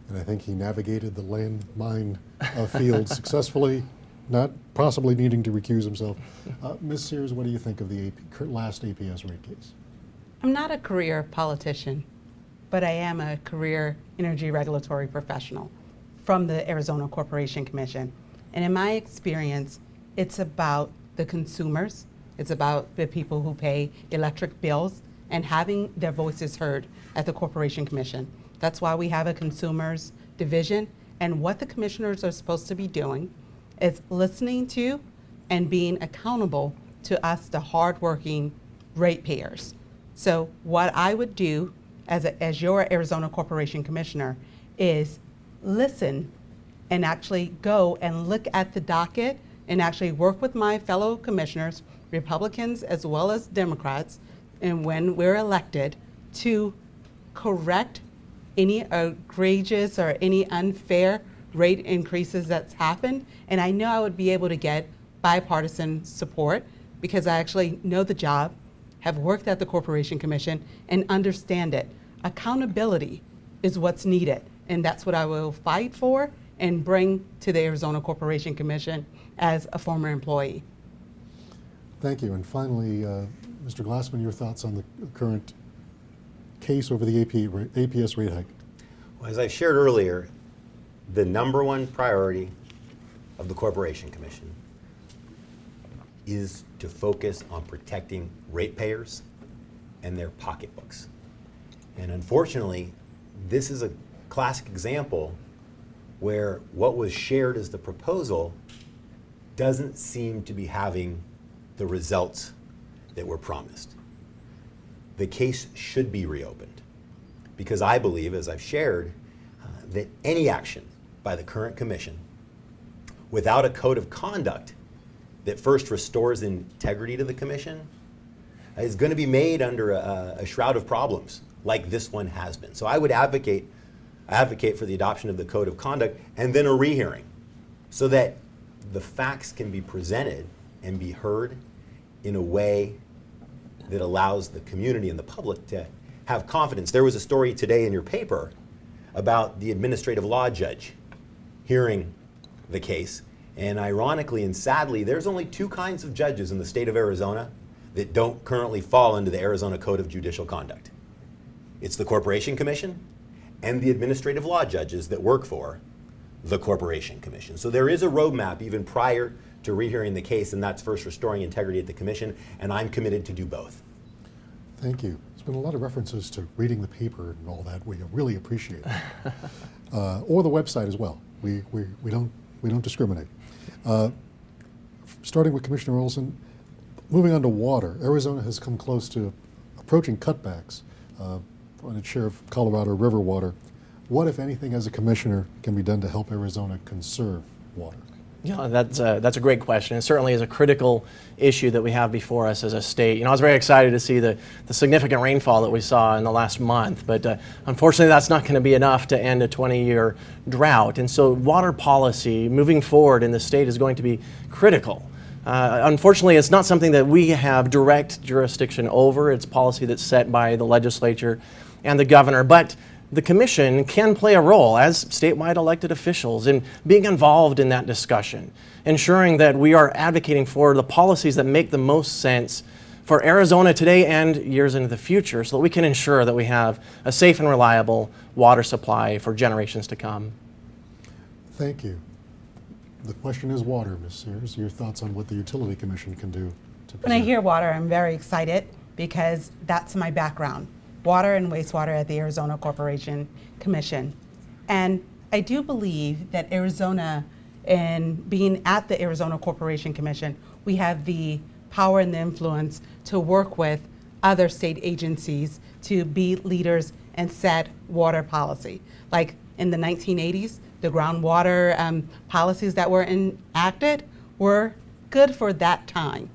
And I think he navigated the landmine field successfully, not possibly needing to recuse himself. Ms. Sears, what do you think of the last APS rate case? I'm not a career politician, but I am a career energy regulatory professional from the Arizona Corporation Commission. And in my experience, it's about the consumers, it's about the people who pay electric bills and having their voices heard at the Corporation Commission. That's why we have a consumers division, and what the commissioners are supposed to be doing is listening to and being accountable to us, the hardworking ratepayers. So what I would do as your Arizona Corporation Commissioner is listen and actually go and look at the docket and actually work with my fellow commissioners, Republicans as well as Democrats, and when we're elected, to correct any egregious or any unfair rate increases that's happened. And I know I would be able to get bipartisan support because I actually know the job, have worked at the Corporation Commission, and understand it. Accountability is what's needed, and that's what I will fight for and bring to the Arizona Corporation Commission as a former employee. Thank you. And finally, Mr. Glassman, your thoughts on the current case over the APS rate hike? Well, as I shared earlier, the number one priority of the Corporation Commission is to focus on protecting ratepayers and their pocketbooks. And unfortunately, this is a classic example where what was shared as the proposal doesn't seem to be having the results that were promised. The case should be reopened because I believe, as I've shared, that any action by the current commission without a code of conduct that first restores integrity to the commission is going to be made under a shroud of problems like this one has been. So I would advocate for the adoption of the code of conduct and then a rehearing so that the facts can be presented and be heard in a way that allows the community and the public to have confidence. There was a story today in your paper about the administrative law judge hearing the case. And ironically and sadly, there's only two kinds of judges in the state of Arizona that don't currently fall under the Arizona Code of Judicial Conduct. It's the Corporation Commission and the administrative law judges that work for the Corporation Commission. So there is a roadmap even prior to rehearing the case, and that's first restoring integrity at the commission, and I'm committed to do both. Thank you. There's been a lot of references to reading the paper and all that. We really appreciate it. Or the website as well. We don't discriminate. Starting with Commissioner Olson, moving on to water, Arizona has come close to approaching cutbacks on its share of Colorado River water. What, if anything, as a commissioner, can be done to help Arizona conserve water? Yeah, that's a great question. It certainly is a critical issue that we have before us as a state. You know, I was very excited to see the significant rainfall that we saw in the last month, but unfortunately that's not going to be enough to end a 20-year drought. And so water policy moving forward in the state is going to be critical. Unfortunately, it's not something that we have direct jurisdiction over. It's policy that's set by the legislature and the governor, but the commission can play a role as statewide elected officials in being involved in that discussion, ensuring that we are advocating for the policies that make the most sense for Arizona today and years into the future so that we can ensure that we have a safe and reliable water supply for generations to come. Thank you. The question is water, Ms. Sears. Your thoughts on what the Utility Commission can do to When I hear water, I'm very excited because that's my background. Water and wastewater at the Arizona Corporation Commission. And I do believe that Arizona, and being at the Arizona Corporation Commission, we have the power and the influence to work with other state agencies to be leaders and set water policy. Like in the 1980s, the groundwater policies that were enacted were good for that time,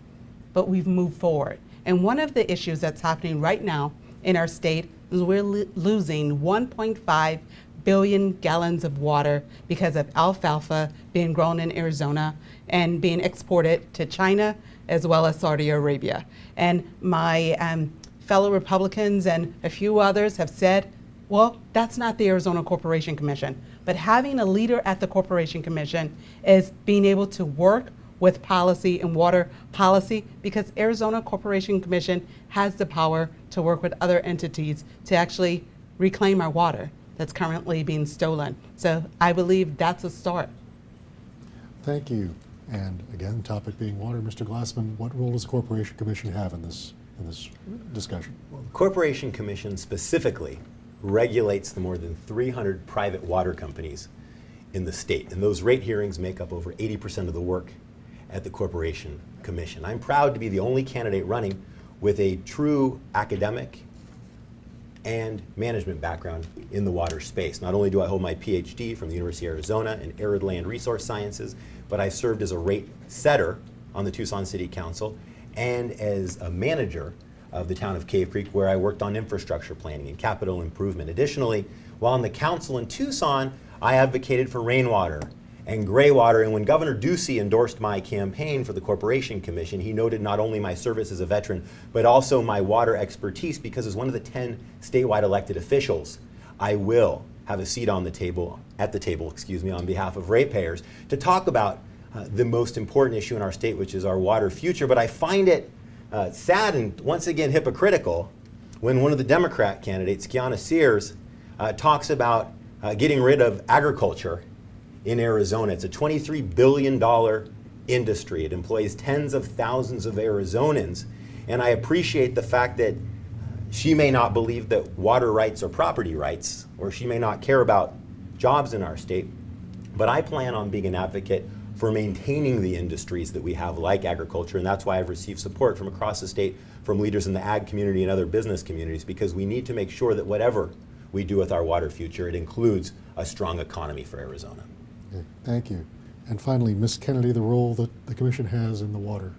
but we've moved forward. And one of the issues that's happening right now in our state is we're losing 1.5 billion gallons of water because of alfalfa being grown in Arizona and being exported to China as well as Saudi Arabia. And my fellow Republicans and a few others have said, well, that's not the Arizona Corporation Commission. But having a leader at the Corporation Commission is being able to work with policy and water policy, because Arizona Corporation Commission has the power to work with other entities to actually reclaim our water that's currently being stolen. So I believe that's a start. Thank you. And again, topic being water. Mr. Glassman, what role does the Corporation Commission have in this discussion? Well, the Corporation Commission specifically regulates the more than 300 private water companies in the state. And those rate hearings make up over 80% of the work at the Corporation Commission. I'm proud to be the only candidate running with a true academic and management background in the water space. Not only do I hold my PhD from the University of Arizona in Arid Land Resource Sciences, but I served as a rate setter on the Tucson City Council and as a manager of the town of Cave Creek, where I worked on infrastructure planning and capital improvement. Additionally, while on the council in Tucson, I advocated for rainwater and gray water, and when Governor Ducey endorsed my campaign for the Corporation Commission, he noted not only my service as a veteran, but also my water expertise, because as one of the 10 statewide elected officials, I will have a seat on the table, on behalf of ratepayers to talk about the most important issue in our state, which is our water future. But I find it sad and once again hypocritical when one of the Democrat candidates, Kiana Sears, talks about getting rid of agriculture in Arizona. It's a $23 billion industry. It employs tens of thousands of Arizonans. And I appreciate the fact that she may not believe that water rights are property rights, or she may not care about jobs in our state, but I plan on being an advocate for maintaining the industries that we have, like agriculture, and that's why I've received support from across the state from leaders in the ag community and other business communities, because we need to make sure that whatever we do with our water future, it includes a strong economy for Arizona. Okay, thank you. And finally, Ms. Kennedy, the role that the Commission has in the water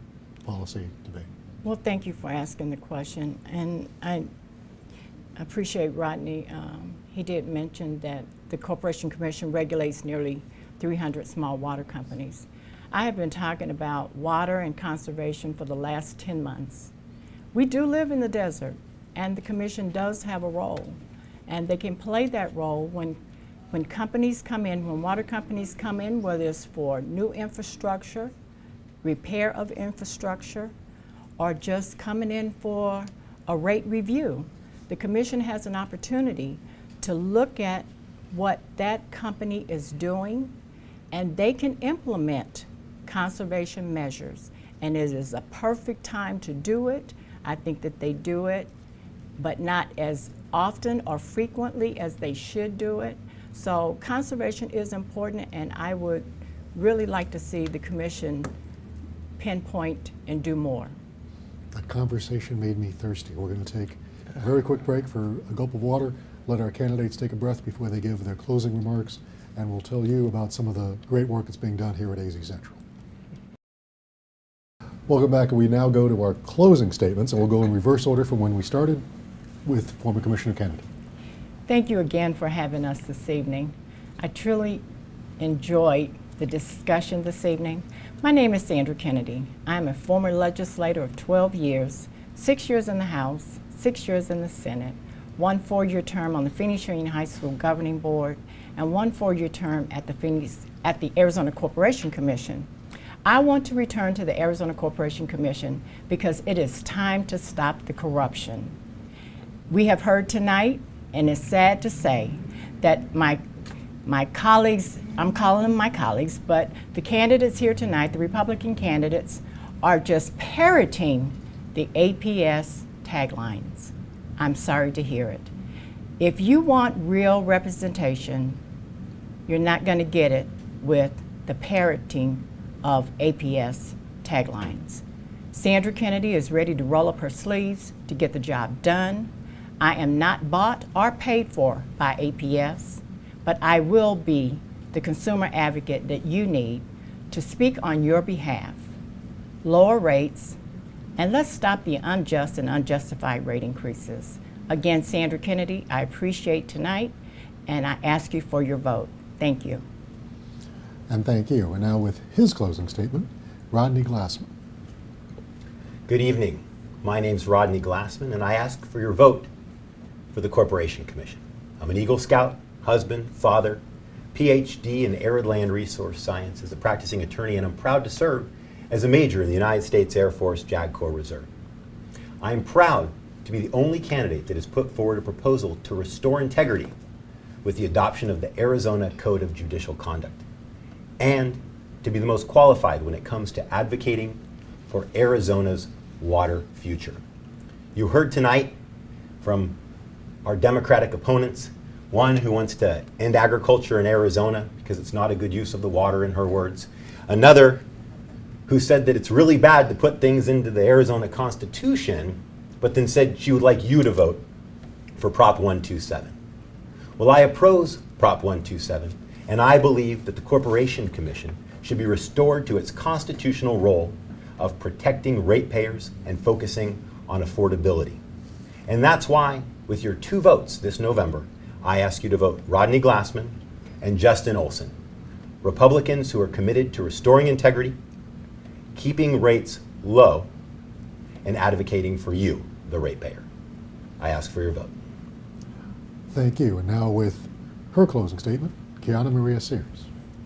policy debate. Well, thank you for asking the question. And I appreciate Rodney. He did mention that the Corporation Commission regulates nearly 300 small water companies. I have been talking about water and conservation for the last 10 months. We do live in the desert, and the Commission does have a role. And they can play that role when companies come in, when water companies come in, whether it's for new infrastructure, repair of infrastructure, or just coming in for a rate review. The Commission has an opportunity to look at what that company is doing, and they can implement conservation measures. And it is a perfect time to do it. I think that they do it, but not as often or frequently as they should do it. So conservation is important, and I would really like to see the Commission pinpoint and do more. That conversation made me thirsty. We're going to take a very quick break for a gulp of water, let our candidates take a breath before they give their closing remarks, and we'll tell you about some of the great work that's being done here at AZ Central. Welcome back, and we now go to our closing statements, and we'll go in reverse order from when we started with former Commissioner Kennedy. Thank you again for having us this evening. I truly enjoyed the discussion this evening. My name is Sandra Kennedy. I'm a former legislator of 12 years, 6 years in the House, 6 years in the Senate, 1 4-year term on the Phoenix Union High School Governing Board, and 1 4-year term at the Arizona Corporation Commission. I want to return to the Arizona Corporation Commission because it is time to stop the corruption. We have heard tonight, and it's sad to say, that my colleagues, I'm calling them my colleagues, but the candidates here tonight, the Republican candidates, are just parroting the APS taglines. I'm sorry to hear it. If you want real representation, you're not going to get it with the parroting of APS taglines. Sandra Kennedy is ready to roll up her sleeves to get the job done. I am not bought or paid for by APS, but I will be the consumer advocate that you need to speak on your behalf. Lower rates, and let's stop the unjust and unjustified rate increases. Again, Sandra Kennedy, I appreciate tonight, and I ask you for your vote. Thank you. And thank you. And now with his closing statement, Rodney Glassman. Good evening. My name's Rodney Glassman, and I ask for your vote for the Corporation Commission. I'm an Eagle Scout, husband, father, PhD in arid land resource science as a practicing attorney, and I'm proud to serve as a major in the United States Air Force JAG Corps Reserve. I am proud to be the only candidate that has put forward a proposal to restore integrity with the adoption of the Arizona Code of Judicial Conduct, and to be the most qualified when it comes to advocating for Arizona's water future. You heard tonight from our Democratic opponents, one who wants to end agriculture in Arizona because it's not a good use of the water, in her words. Another who said that it's really bad to put things into the Arizona Constitution, but then said she would like you to vote for Prop 127. Well, I oppose Prop 127, and I believe that the Corporation Commission should be restored to its constitutional role of protecting ratepayers and focusing on affordability. And that's why, with your 2 votes this November, I ask you to vote Rodney Glassman and Justin Olson, Republicans who are committed to restoring integrity, keeping rates low, and advocating for you, the ratepayer. I ask for your vote. Thank you. And now with her closing statement, Kiana Maria Sears.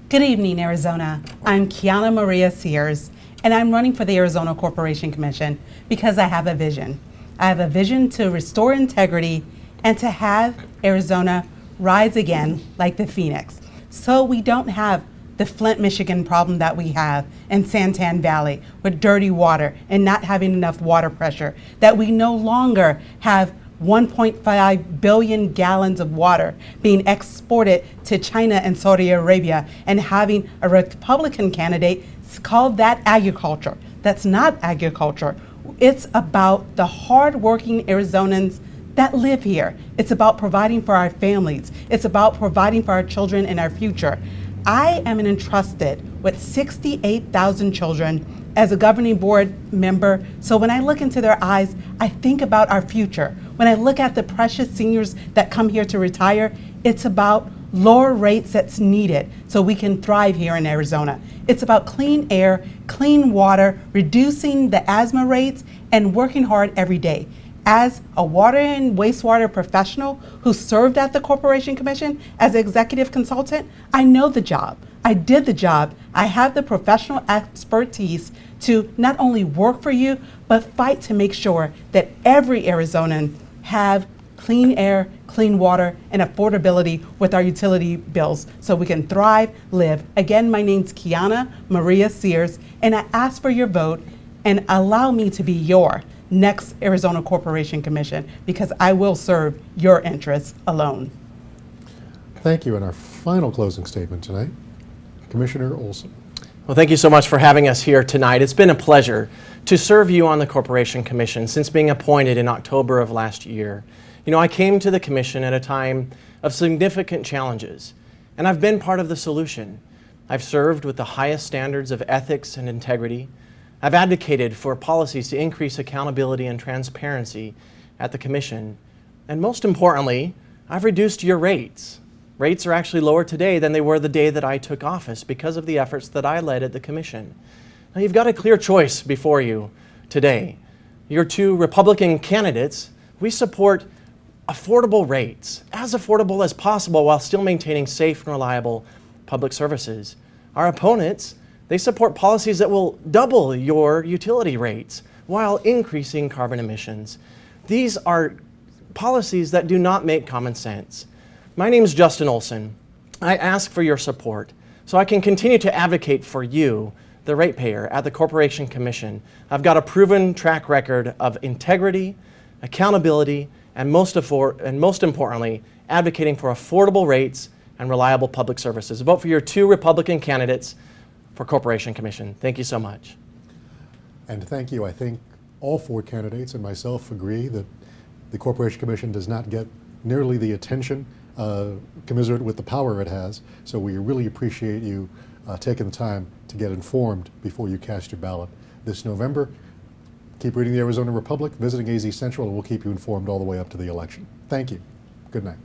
Good evening, Arizona. I'm Kiana Maria Sears, and I'm running for the Arizona Corporation Commission because I have a vision. I have a vision to restore integrity and to have Arizona rise again like the Phoenix. So we don't have the Flint, Michigan problem that we have in Santan Valley with dirty water and not having enough water pressure, that we no longer have 1.5 billion gallons of water being exported to China and Saudi Arabia, and having a Republican candidate call that agriculture. That's not agriculture. It's about the hardworking Arizonans that live here. It's about providing for our families. It's about providing for our children and our future. I am entrusted with 68,000 children as a governing board member. So when I look into their eyes, I think about our future. When I look at the precious seniors that come here to retire, it's about lower rates that's needed so we can thrive here in Arizona. It's about clean air, clean water, reducing the asthma rates, and working hard every day. As a water and wastewater professional who served at the Corporation Commission as an executive consultant, I know the job. I did the job. I have the professional expertise to not only work for you, but fight to make sure that every Arizonan have clean air, clean water, and affordability with our utility bills so we can thrive, live. Again, my name's Kiana Maria Sears, and I ask for your vote and allow me to be your next Arizona Corporation Commission, because I will serve your interests alone. Thank you. And our final closing statement tonight, Commissioner Olson. Well, thank you so much for having us here tonight. It's been a pleasure to serve you on the Corporation Commission since being appointed in October of last year. You know, I came to the Commission at a time of significant challenges, and I've been part of the solution. I've served with the highest standards of ethics and integrity. I've advocated for policies to increase accountability and transparency at the Commission. And most importantly, I've reduced your rates. Rates are actually lower today than they were the day that I took office because of the efforts that I led at the Commission. Now, you've got a clear choice before you today. Your 2 Republican candidates, we support affordable rates, as affordable as possible while still maintaining safe and reliable public services. Our opponents, they support policies that will double your utility rates while increasing carbon emissions. These are policies that do not make common sense. My name is Justin Olson. I ask for your support so I can continue to advocate for you, the ratepayer, at the Corporation Commission. I've got a proven track record of integrity, accountability, and most importantly, advocating for affordable rates and reliable public services. Vote for your 2 Republican candidates for Corporation Commission. Thank you so much. And thank you. I think all four candidates and myself agree that the Corporation Commission does not get nearly the attention commiserate with the power it has. So we really appreciate you taking the time to get informed before you cast your ballot this November. Keep reading the Arizona Republic, visiting AZ Central, and we'll keep you informed all the way up to the election. Thank you. Good night.